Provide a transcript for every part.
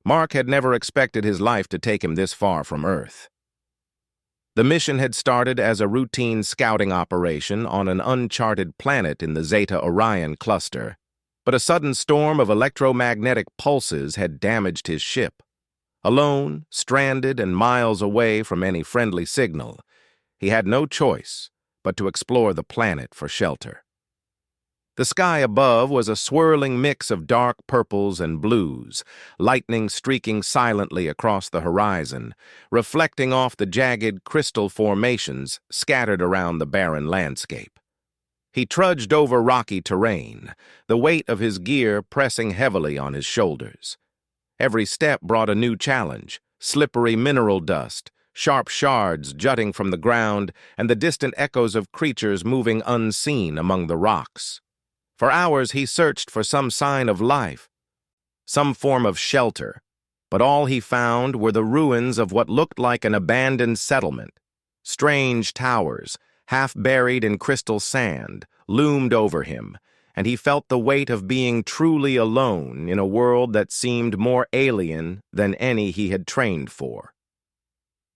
Mark had never expected his life to take him this far from Earth. The mission had started as a routine scouting operation on an uncharted planet in the Zeta Orion cluster, but a sudden storm of electromagnetic pulses had damaged his ship. Alone, stranded, and miles away from any friendly signal, he had no choice but to explore the planet for shelter. The sky above was a swirling mix of dark purples and blues, lightning streaking silently across the horizon, reflecting off the jagged crystal formations scattered around the barren landscape. He trudged over rocky terrain, the weight of his gear pressing heavily on his shoulders. Every step brought a new challenge: slippery mineral dust, sharp shards jutting from the ground, and the distant echoes of creatures moving unseen among the rocks. For hours he searched for some sign of life, some form of shelter, but all he found were the ruins of what looked like an abandoned settlement. Strange towers, half buried in crystal sand, loomed over him, and he felt the weight of being truly alone in a world that seemed more alien than any he had trained for.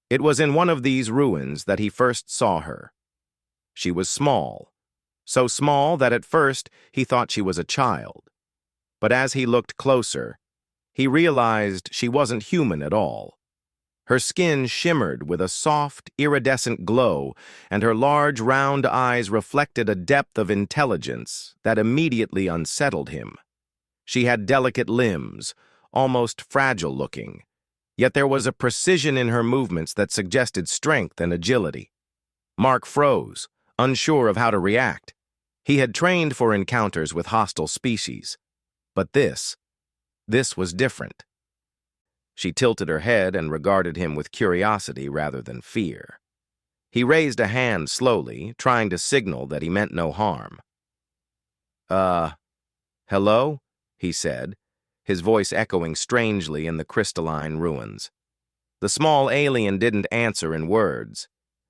It was in one of these ruins that he first saw her. She was small, so small that at first he thought she was a child. But as he looked closer, he realized she wasn't human at all. Her skin shimmered with a soft, iridescent glow, and her large, round eyes reflected a depth of intelligence that immediately unsettled him. She had delicate limbs, almost fragile-looking, yet there was a precision in her movements that suggested strength and agility. Mark froze, unsure of how to react. He had trained for encounters with hostile species, but this was different. She tilted her head and regarded him with curiosity rather than fear. He raised a hand slowly, trying to signal that he meant no harm. Hello?" he said, his voice echoing strangely in the crystalline ruins. The small alien didn't answer in words.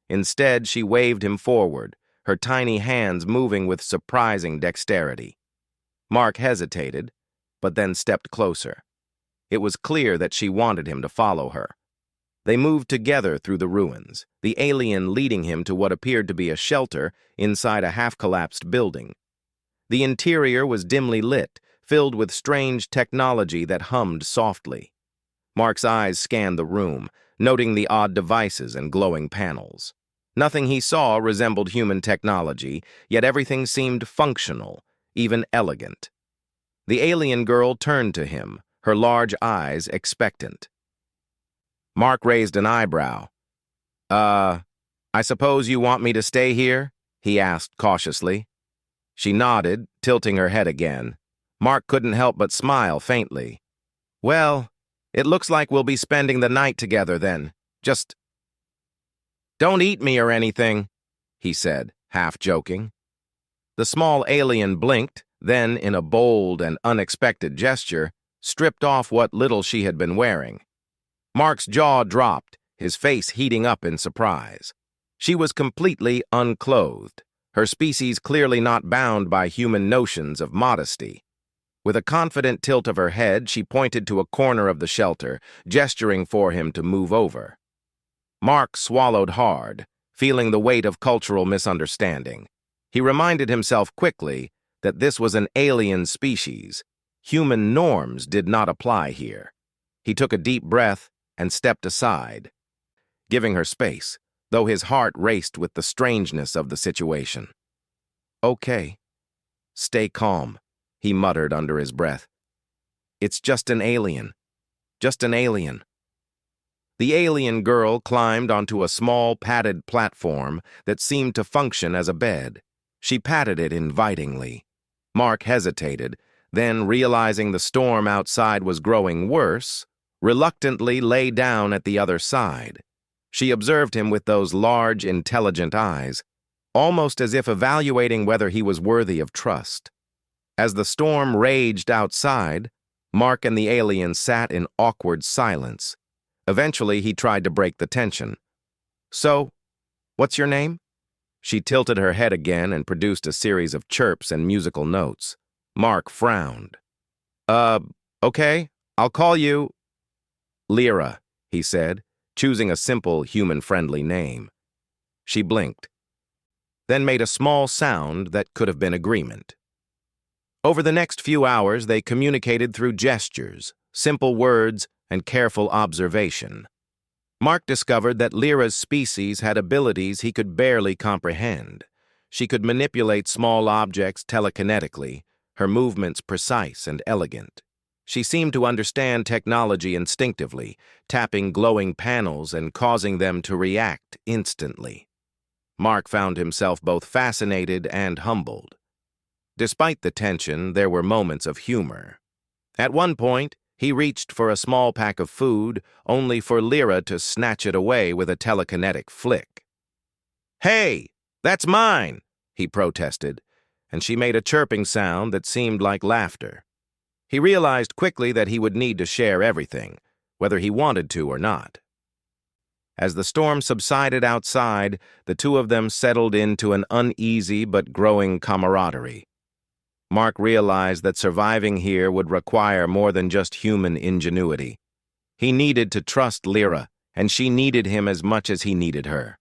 Instead, she waved him forward, her tiny hands moving with surprising dexterity. Mark hesitated, but then stepped closer. It was clear that she wanted him to follow her. They moved together through the ruins, the alien leading him to what appeared to be a shelter inside a half-collapsed building. The interior was dimly lit, filled with strange technology that hummed softly. Mark's eyes scanned the room, noting the odd devices and glowing panels. Nothing he saw resembled human technology, yet everything seemed functional, even elegant. The alien girl turned to him, her large eyes expectant. Mark raised an eyebrow. I suppose you want me to stay here?" he asked cautiously. She nodded, tilting her head again. Mark couldn't help but smile faintly. "Well, it looks like we'll be spending the night together then. Just don't eat me or anything," he said, half joking. The small alien blinked, then, in a bold and unexpected gesture, stripped off what little she had been wearing. Mark's jaw dropped, his face heating up in surprise. She was completely unclothed, her species clearly not bound by human notions of modesty. With a confident tilt of her head, she pointed to a corner of the shelter, gesturing for him to move over. Mark swallowed hard, feeling the weight of cultural misunderstanding. He reminded himself quickly that this was an alien species. Human norms did not apply here. He took a deep breath and stepped aside, giving her space, though his heart raced with the strangeness of the situation. "Okay. Stay calm," he muttered under his breath. "It's just an alien. Just an alien." The alien girl climbed onto a small padded platform that seemed to function as a bed. She patted it invitingly. Mark hesitated, then, realizing the storm outside was growing worse, reluctantly lay down at the other side. She observed him with those large, intelligent eyes, almost as if evaluating whether he was worthy of trust. As the storm raged outside, Mark and the alien sat in awkward silence. Eventually, he tried to break the tension. "So, what's your name?" She tilted her head again and produced a series of chirps and musical notes. Mark frowned. Okay, I'll call you..." Lyra, he said, choosing a simple, human-friendly name. She blinked, then made a small sound that could have been agreement. Over the next few hours, they communicated through gestures, simple words, and careful observation. Mark discovered that Lyra's species had abilities he could barely comprehend. She could manipulate small objects telekinetically, her movements precise and elegant. She seemed to understand technology instinctively, tapping glowing panels and causing them to react instantly. Mark found himself both fascinated and humbled. Despite the tension, there were moments of humor. At one point, he reached for a small pack of food, only for Lyra to snatch it away with a telekinetic flick. "Hey, that's mine!" he protested, and she made a chirping sound that seemed like laughter. He realized quickly that he would need to share everything, whether he wanted to or not. As the storm subsided outside, the two of them settled into an uneasy but growing camaraderie. Mark realized that surviving here would require more than just human ingenuity. He needed to trust Lyra, and she needed him as much as he needed her.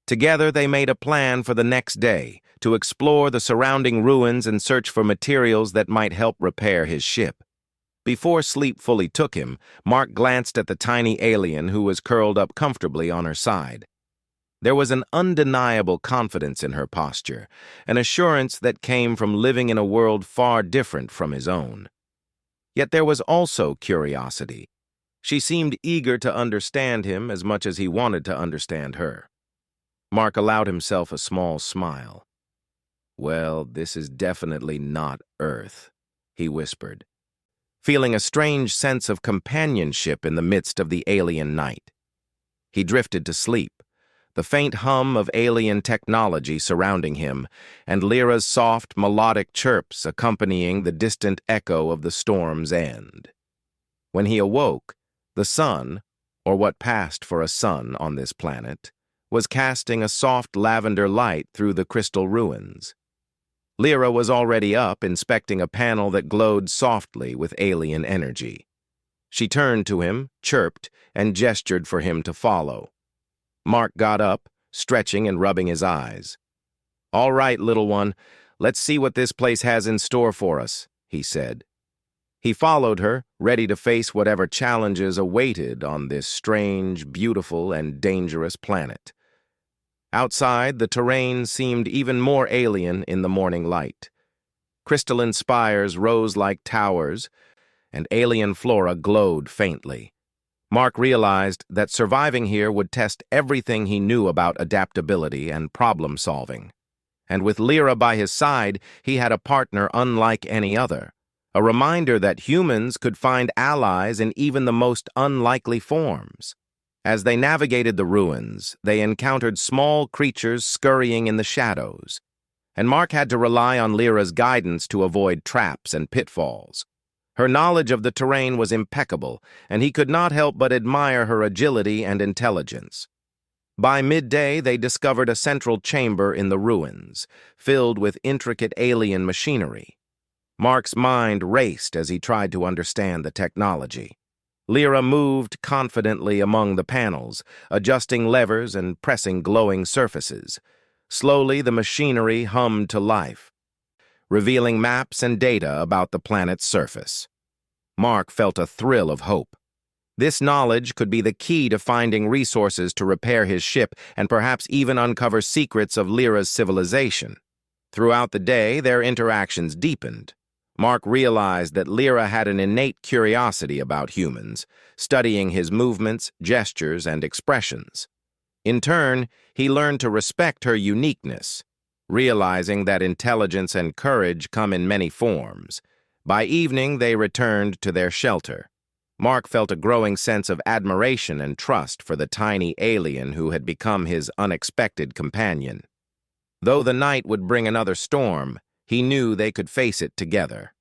Together, they made a plan for the next day, to explore the surrounding ruins and search for materials that might help repair his ship. Before sleep fully took him, Mark glanced at the tiny alien who was curled up comfortably on her side. There was an undeniable confidence in her posture, an assurance that came from living in a world far different from his own. Yet there was also curiosity. She seemed eager to understand him as much as he wanted to understand her. Mark allowed himself a small smile. "Well, this is definitely not Earth," he whispered, feeling a strange sense of companionship in the midst of the alien night. He drifted to sleep, the faint hum of alien technology surrounding him, and Lyra's soft, melodic chirps accompanying the distant echo of the storm's end. When he awoke, the sun, or what passed for a sun on this planet, was casting a soft lavender light through the crystal ruins. Lyra was already up, inspecting a panel that glowed softly with alien energy. She turned to him, chirped, and gestured for him to follow. Mark got up, stretching and rubbing his eyes. "All right, little one, let's see what this place has in store for us," he said. He followed her, ready to face whatever challenges awaited on this strange, beautiful, and dangerous planet. Outside, the terrain seemed even more alien in the morning light. Crystalline spires rose like towers, and alien flora glowed faintly. Mark realized that surviving here would test everything he knew about adaptability and problem-solving. And with Lyra by his side, he had a partner unlike any other, a reminder that humans could find allies in even the most unlikely forms. As they navigated the ruins, they encountered small creatures scurrying in the shadows, and Mark had to rely on Lyra's guidance to avoid traps and pitfalls. Her knowledge of the terrain was impeccable, and he could not help but admire her agility and intelligence. By midday, they discovered a central chamber in the ruins, filled with intricate alien machinery. Mark's mind raced as he tried to understand the technology. Lyra moved confidently among the panels, adjusting levers and pressing glowing surfaces. Slowly, the machinery hummed to life, revealing maps and data about the planet's surface. Mark felt a thrill of hope. This knowledge could be the key to finding resources to repair his ship and perhaps even uncover secrets of Lyra's civilization. Throughout the day, their interactions deepened. Mark realized that Lyra had an innate curiosity about humans, studying his movements, gestures, and expressions. In turn, he learned to respect her uniqueness, realizing that intelligence and courage come in many forms. By evening, they returned to their shelter. Mark felt a growing sense of admiration and trust for the tiny alien who had become his unexpected companion. Though the night would bring another storm, he knew they could face it together.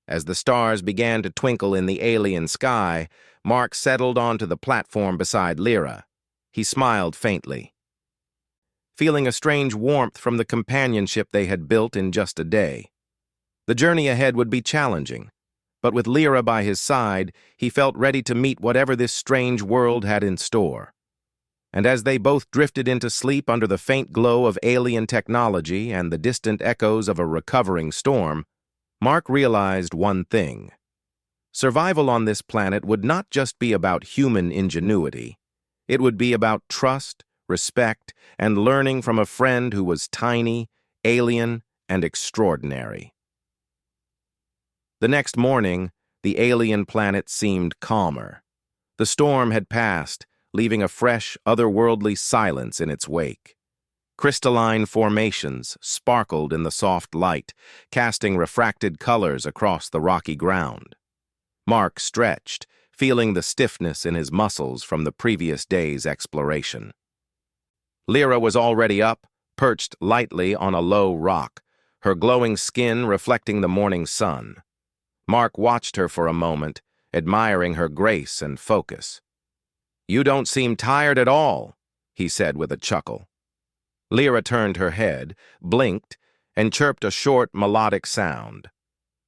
As the stars began to twinkle in the alien sky, Mark settled onto the platform beside Lyra. He smiled faintly, feeling a strange warmth from the companionship they had built in just a day. The journey ahead would be challenging, but with Lyra by his side, he felt ready to meet whatever this strange world had in store. And as they both drifted into sleep under the faint glow of alien technology and the distant echoes of a recovering storm, Mark realized one thing. Survival on this planet would not just be about human ingenuity. It would be about trust, respect, and learning from a friend who was tiny, alien, and extraordinary. The next morning, the alien planet seemed calmer. The storm had passed, leaving a fresh, otherworldly silence in its wake. Crystalline formations sparkled in the soft light, casting refracted colors across the rocky ground. Mark stretched, feeling the stiffness in his muscles from the previous day's exploration. Lyra was already up, perched lightly on a low rock, her glowing skin reflecting the morning sun. Mark watched her for a moment, admiring her grace and focus. "You don't seem tired at all," he said with a chuckle. Lyra turned her head, blinked, and chirped a short, melodic sound.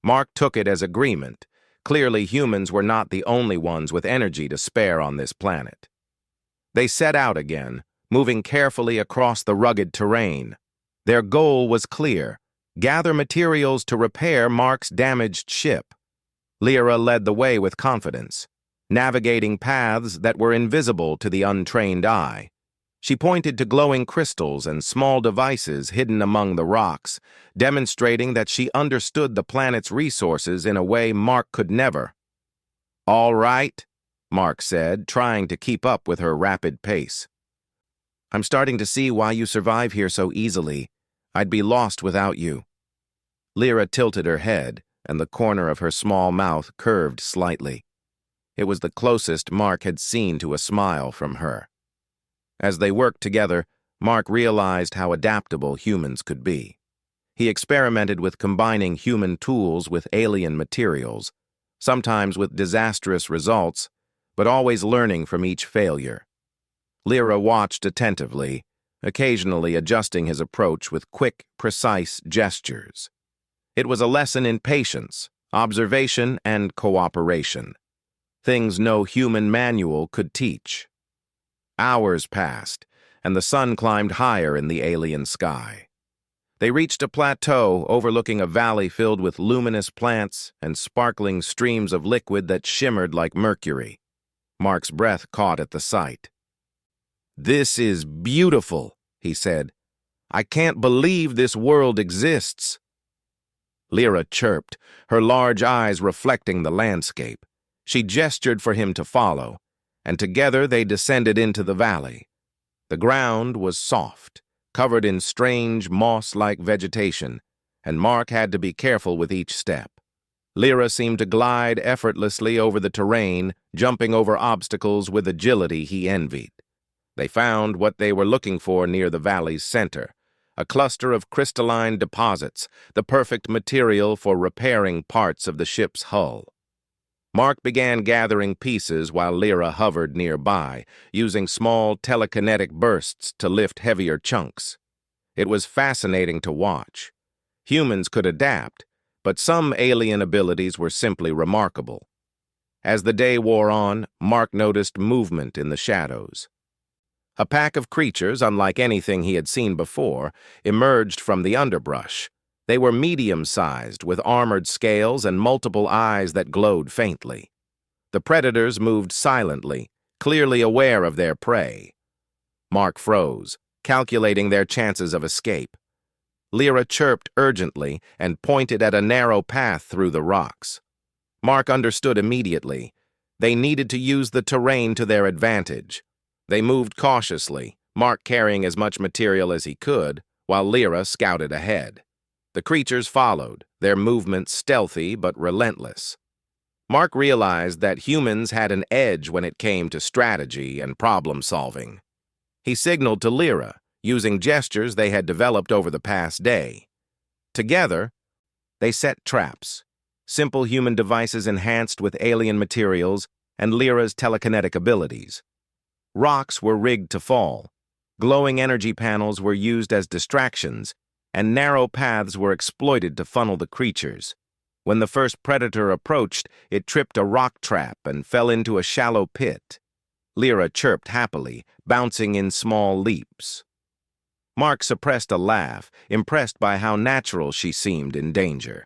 Mark took it as agreement. Clearly, humans were not the only ones with energy to spare on this planet. They set out again, moving carefully across the rugged terrain. Their goal was clear: gather materials to repair Mark's damaged ship. Lyra led the way with confidence, navigating paths that were invisible to the untrained eye. She pointed to glowing crystals and small devices hidden among the rocks, demonstrating that she understood the planet's resources in a way Mark could never. "All right," Mark said, trying to keep up with her rapid pace. "I'm starting to see why you survive here so easily. I'd be lost without you." Lyra tilted her head, and the corner of her small mouth curved slightly. It was the closest Mark had seen to a smile from her. As they worked together, Mark realized how adaptable humans could be. He experimented with combining human tools with alien materials, sometimes with disastrous results, but always learning from each failure. Lyra watched attentively, occasionally adjusting his approach with quick, precise gestures. It was a lesson in patience, observation, and cooperation. Things no human manual could teach. Hours passed, and the sun climbed higher in the alien sky. They reached a plateau overlooking a valley filled with luminous plants and sparkling streams of liquid that shimmered like mercury. Mark's breath caught at the sight. "This is beautiful," he said. "I can't believe this world exists." Lyra chirped, her large eyes reflecting the landscape. She gestured for him to follow, and together they descended into the valley. The ground was soft, covered in strange, moss-like vegetation, and Mark had to be careful with each step. Lyra seemed to glide effortlessly over the terrain, jumping over obstacles with agility he envied. They found what they were looking for near the valley's center, a cluster of crystalline deposits, the perfect material for repairing parts of the ship's hull. Mark began gathering pieces while Lyra hovered nearby, using small telekinetic bursts to lift heavier chunks. It was fascinating to watch. Humans could adapt, but some alien abilities were simply remarkable. As the day wore on, Mark noticed movement in the shadows. A pack of creatures, unlike anything he had seen before, emerged from the underbrush. They were medium-sized, with armored scales and multiple eyes that glowed faintly. The predators moved silently, clearly aware of their prey. Mark froze, calculating their chances of escape. Lyra chirped urgently and pointed at a narrow path through the rocks. Mark understood immediately. They needed to use the terrain to their advantage. They moved cautiously, Mark carrying as much material as he could, while Lyra scouted ahead. The creatures followed, their movements stealthy but relentless. Mark realized that humans had an edge when it came to strategy and problem-solving. He signaled to Lyra, using gestures they had developed over the past day. Together, they set traps, simple human devices enhanced with alien materials and Lyra's telekinetic abilities. Rocks were rigged to fall, glowing energy panels were used as distractions, and narrow paths were exploited to funnel the creatures. When the first predator approached, it tripped a rock trap and fell into a shallow pit. Lyra chirped happily, bouncing in small leaps. Mark suppressed a laugh, impressed by how natural she seemed in danger.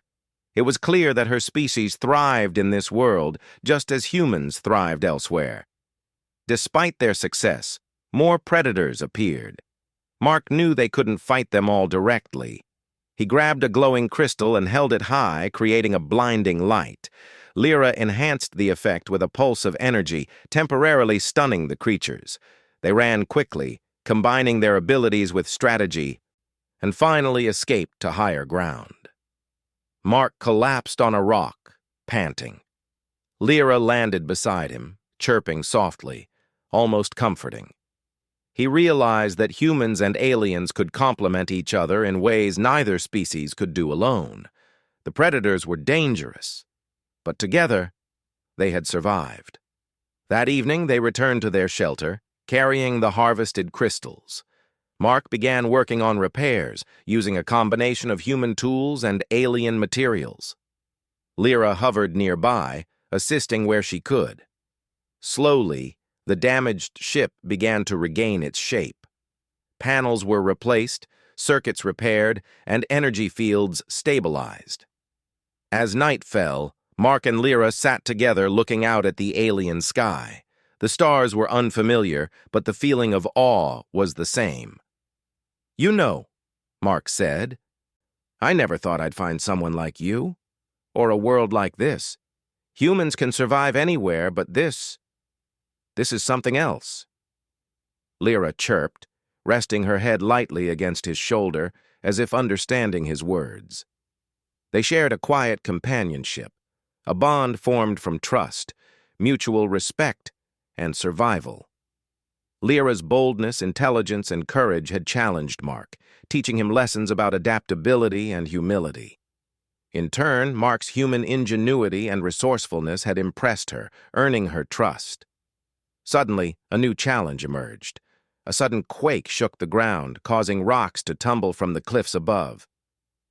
It was clear that her species thrived in this world, just as humans thrived elsewhere. Despite their success, more predators appeared. Mark knew they couldn't fight them all directly. He grabbed a glowing crystal and held it high, creating a blinding light. Lyra enhanced the effect with a pulse of energy, temporarily stunning the creatures. They ran quickly, combining their abilities with strategy, and finally escaped to higher ground. Mark collapsed on a rock, panting. Lyra landed beside him, chirping softly, almost comforting. He realized that humans and aliens could complement each other in ways neither species could do alone. The predators were dangerous, but together, they had survived. That evening, they returned to their shelter, carrying the harvested crystals. Mark began working on repairs, using a combination of human tools and alien materials. Lyra hovered nearby, assisting where she could. Slowly, the damaged ship began to regain its shape. Panels were replaced, circuits repaired, and energy fields stabilized. As night fell, Mark and Lyra sat together looking out at the alien sky. The stars were unfamiliar, but the feeling of awe was the same. "You know," Mark said, "I never thought I'd find someone like you, or a world like this. Humans can survive anywhere, but this is something else." Lyra chirped, resting her head lightly against his shoulder, as if understanding his words. They shared a quiet companionship, a bond formed from trust, mutual respect, and survival. Lyra's boldness, intelligence, and courage had challenged Mark, teaching him lessons about adaptability and humility. In turn, Mark's human ingenuity and resourcefulness had impressed her, earning her trust. Suddenly, a new challenge emerged. A sudden quake shook the ground, causing rocks to tumble from the cliffs above.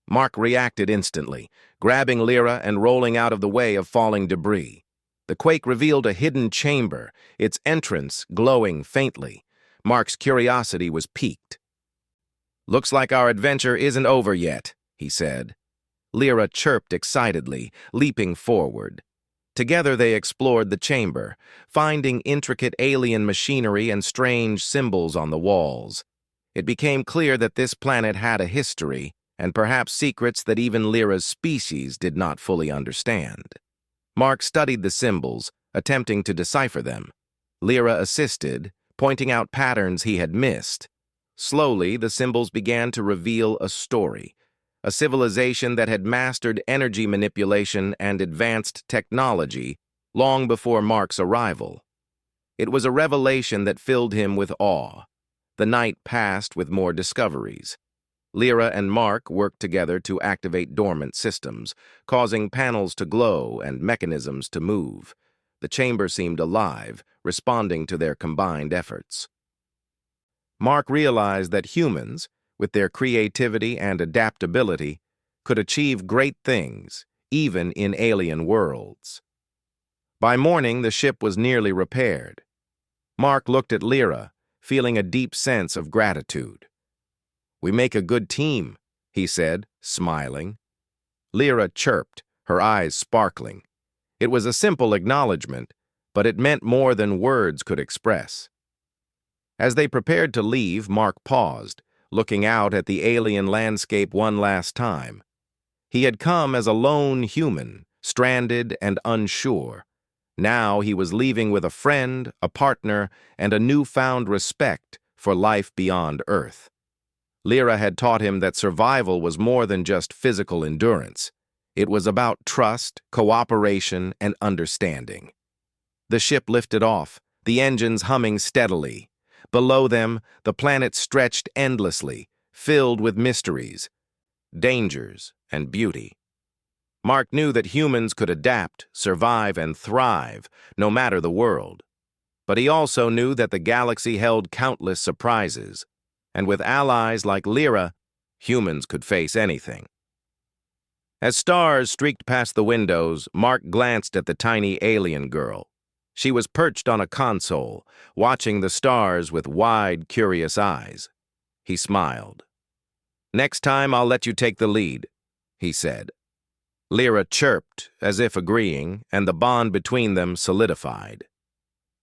Mark reacted instantly, grabbing Lyra and rolling out of the way of falling debris. The quake revealed a hidden chamber, its entrance glowing faintly. Mark's curiosity was piqued. "Looks like our adventure isn't over yet," he said. Lyra chirped excitedly, leaping forward. Together they explored the chamber, finding intricate alien machinery and strange symbols on the walls. It became clear that this planet had a history, and perhaps secrets that even Lyra's species did not fully understand. Mark studied the symbols, attempting to decipher them. Lyra assisted, pointing out patterns he had missed. Slowly, the symbols began to reveal a story, a civilization that had mastered energy manipulation and advanced technology long before Mark's arrival. It was a revelation that filled him with awe. The night passed with more discoveries. Lyra and Mark worked together to activate dormant systems, causing panels to glow and mechanisms to move. The chamber seemed alive, responding to their combined efforts. Mark realized that humans, with their creativity and adaptability, could achieve great things, even in alien worlds. By morning, the ship was nearly repaired. Mark looked at Lyra, feeling a deep sense of gratitude. "We make a good team," he said, smiling. Lyra chirped, her eyes sparkling. It was a simple acknowledgement, but it meant more than words could express. As they prepared to leave, Mark paused, looking out at the alien landscape one last time. He had come as a lone human, stranded and unsure. Now he was leaving with a friend, a partner, and a newfound respect for life beyond Earth. Lyra had taught him that survival was more than just physical endurance. It was about trust, cooperation, and understanding. The ship lifted off, the engines humming steadily. Below them, the planet stretched endlessly, filled with mysteries, dangers, and beauty. Mark knew that humans could adapt, survive, and thrive, no matter the world. But he also knew that the galaxy held countless surprises, and with allies like Lyra, humans could face anything. As stars streaked past the windows, Mark glanced at the tiny alien girl. She was perched on a console, watching the stars with wide, curious eyes. He smiled. "Next time I'll let you take the lead," he said. Lyra chirped, as if agreeing, and the bond between them solidified.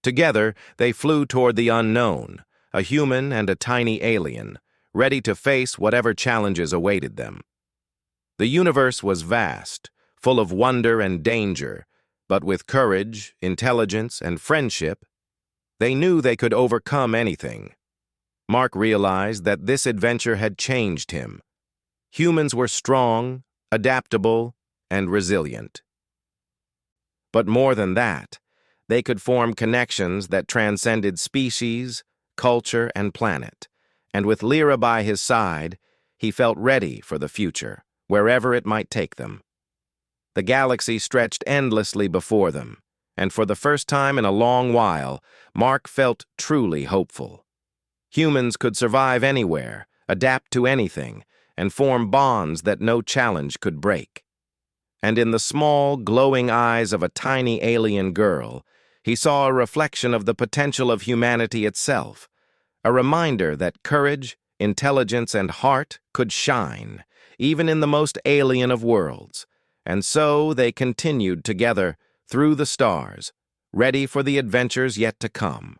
Together, they flew toward the unknown, a human and a tiny alien, ready to face whatever challenges awaited them. The universe was vast, full of wonder and danger, but with courage, intelligence, and friendship, they knew they could overcome anything. Mark realized that this adventure had changed him. Humans were strong, adaptable, and resilient. But more than that, they could form connections that transcended species, culture, and planet. And with Lyra by his side, he felt ready for the future, wherever it might take them. The galaxy stretched endlessly before them, and for the first time in a long while, Mark felt truly hopeful. Humans could survive anywhere, adapt to anything, and form bonds that no challenge could break. And in the small, glowing eyes of a tiny alien girl, he saw a reflection of the potential of humanity itself, a reminder that courage, intelligence, and heart could shine, even in the most alien of worlds. And so they continued together through the stars, ready for the adventures yet to come.